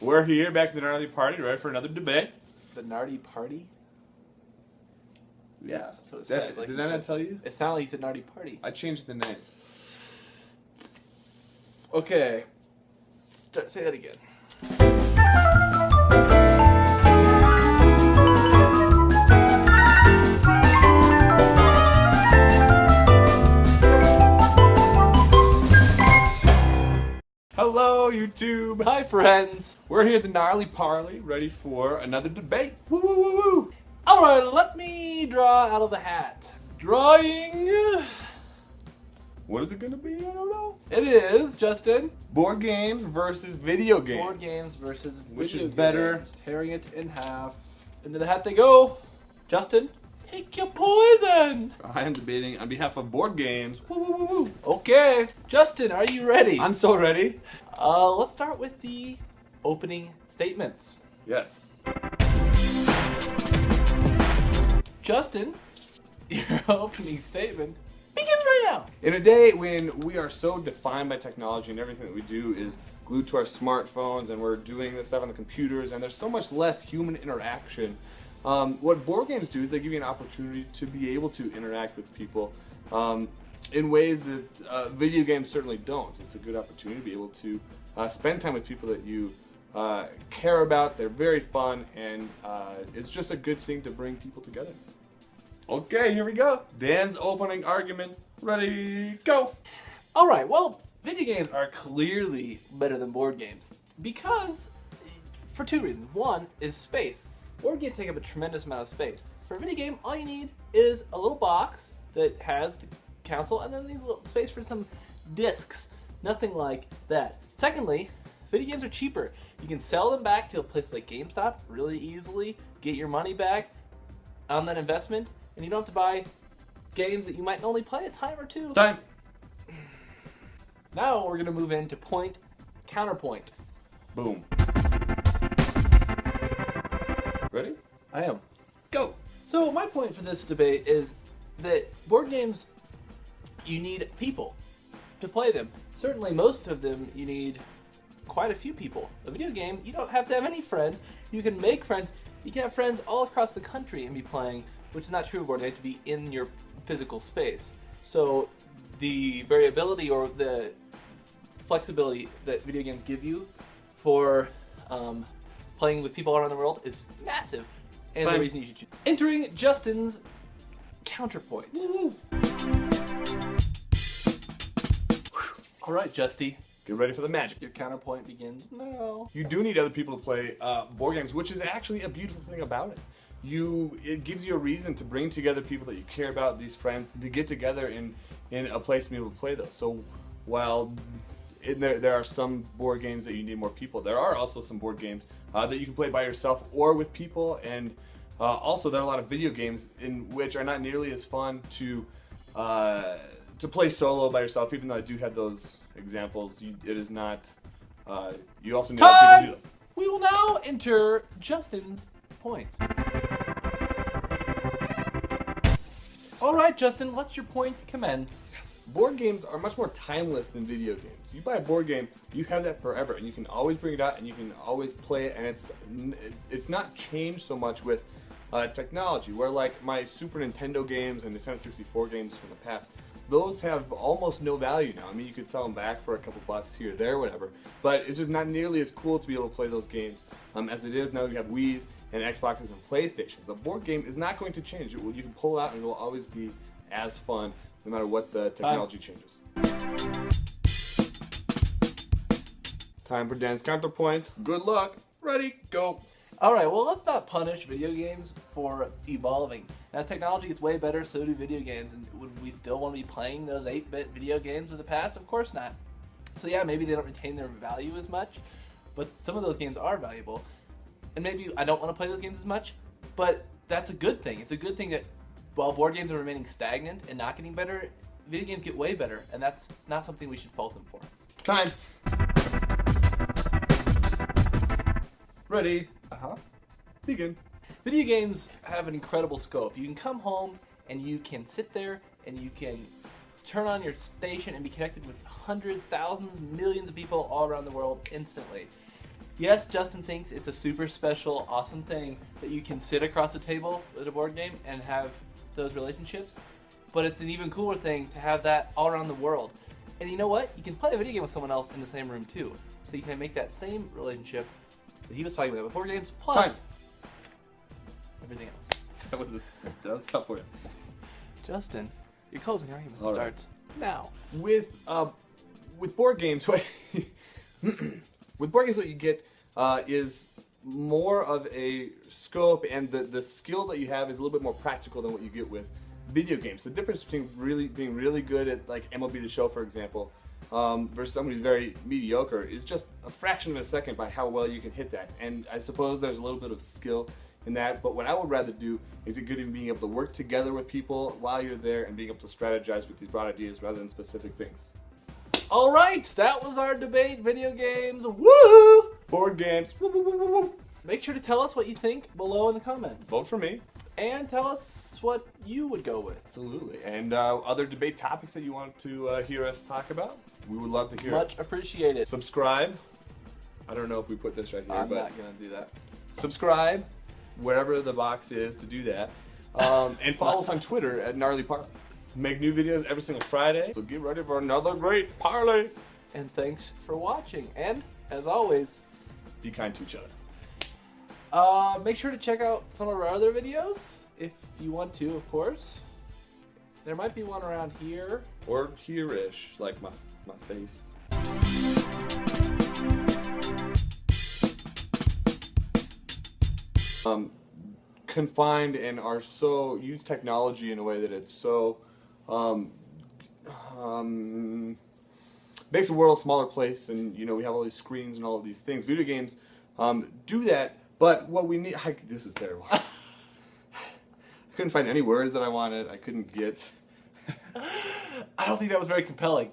We're here back at the Gnarly Party, ready for another debate. The Gnarly Party? Yeah. So it sounded like Did I not tell you? It sounded like you said Gnarly Party. I changed the name. Okay. Say that again. Hello, YouTube. Hi, friends. We're here at the Gnarly Parley, ready for another debate. Woo, woo, woo, woo. All right, let me draw out of the hat. Drawing. What is it going to be? I don't know. It is, Justin. Board games versus video games. Board games versus Which video is better? games. Tearing it in half. Into the hat they go. Justin, pick your poison. I am debating on behalf of board games. Woo, woo, woo, woo. Okay, Justin, are you ready? I'm so ready. Let's start with the opening statements. Yes. Justin, your opening statement begins right now. In a day when we are so defined by technology and everything that we do is glued to our smartphones and we're doing this stuff on the computers and there's so much less human interaction, what board games do is they give you an opportunity to be able to interact with people in ways that video games certainly don't. It's a good opportunity to be able to spend time with people that you care about. They're very fun, and it's just a good thing to bring people together. Okay, here we go. Dan's opening argument. Ready, go. All right, well, video games are clearly better than board games because, for two reasons. One is space. Board games take up a tremendous amount of space. For a video game, all you need is a little box that has the console and then needs a little space for some discs. Nothing like that. Secondly, video games are cheaper. You can sell them back to a place like GameStop really easily, get your money back on that investment, and you don't have to buy games that you might only play a time or two. Time. Now we're going to move into point, counterpoint. Boom. Ready? I am. Go. So my point for this debate is that board games, you need people to play them. Certainly most of them you need quite a few people. A video game, you don't have to have any friends. You can make friends. You can have friends all across the country and be playing, which is not true of board. They have to be in your physical space. So the variability or the flexibility that video games give you for playing with people around the world is massive. And Time. the reason you should choose. Entering Justin's counterpoint. Woo. All right, Justy. Get ready for the magic. Your counterpoint begins now. You do need other people to play board games, which is actually a beautiful thing about it. It gives you a reason to bring together people that you care about, these friends, to get together in a place to be able to play those. So while there are some board games that you need more people, there are also some board games that you can play by yourself or with people, and also there are a lot of video games in which are not nearly as fun to play solo by yourself, even though I do have those examples. It is not, you also need other people to do this. We will now enter Justin's point. All right, Justin, let your point commence. Yes. Board games are much more timeless than video games. You buy a board game, you have that forever, and you can always bring it out, and you can always play it, and it's not changed so much with technology, where like my Super Nintendo games and Nintendo 64 games from the past, those have almost no value now. I mean, you could sell them back for a couple bucks here or there, whatever, but it's just not nearly as cool to be able to play those games as it is now. You have Wii's and Xboxes and PlayStations. A board game is not going to change. You can pull it out and it will always be as fun no matter what the technology changes. Time for Dan's counterpoint. Good luck. Ready, go. All right, well, let's not punish video games for evolving. As technology gets way better, so do video games. And would we still want to be playing those 8-bit video games of the past? Of course not. So yeah, maybe they don't retain their value as much, but some of those games are valuable. And maybe I don't want to play those games as much, but that's a good thing. It's a good thing that while board games are remaining stagnant and not getting better, video games get way better, and that's not something we should fault them for. Time. Ready. Begin. Video games have an incredible scope. You can come home and you can sit there and you can turn on your station and be connected with hundreds, thousands, millions of people all around the world instantly. Yes, Justin thinks it's a super special, awesome thing that you can sit across a table with a board game and have those relationships. But it's an even cooler thing to have that all around the world. And you know what? You can play a video game with someone else in the same room too. So you can make that same relationship that he was talking about with board games, plus everything else. That was tough for you. Justin, your closing argument All right. starts now. With board games, what you get is more of a scope, and the skill that you have is a little bit more practical than what you get with video games. The difference between being really good at like MLB The Show, for example, versus somebody who's very mediocre is just a fraction of a second by how well you can hit that. And I suppose there's a little bit of skill in that, but what I would rather do is get good in being able to work together with people while you're there and being able to strategize with these broad ideas rather than specific things. All right, that was our debate. Video games, woo! Board games, woo, woo, woo, woo, woo. Make sure to tell us what you think below in the comments. Vote for me. And tell us what you would go with. Absolutely. And other debate topics that you want to hear us talk about, we would love to hear. Much appreciated. Subscribe. I don't know if we put this right here, I'm but not going to do that. subscribe wherever the box is to do that. And follow us on Twitter at Gnarly Parley. Make new videos every single Friday, so get ready for another great Parley. And thanks for watching. And, as always, Be kind to each other. make sure to check out some of our other videos, if you want to, of course. There might be one around here. Or here-ish, like my face. Confined and are so use technology in a way that it's so makes the world a smaller place, and you know we have all these screens and all of these things. Video games do that, but what we need this is terrible. I couldn't find any words that I wanted. I couldn't get. I don't think that was very compelling.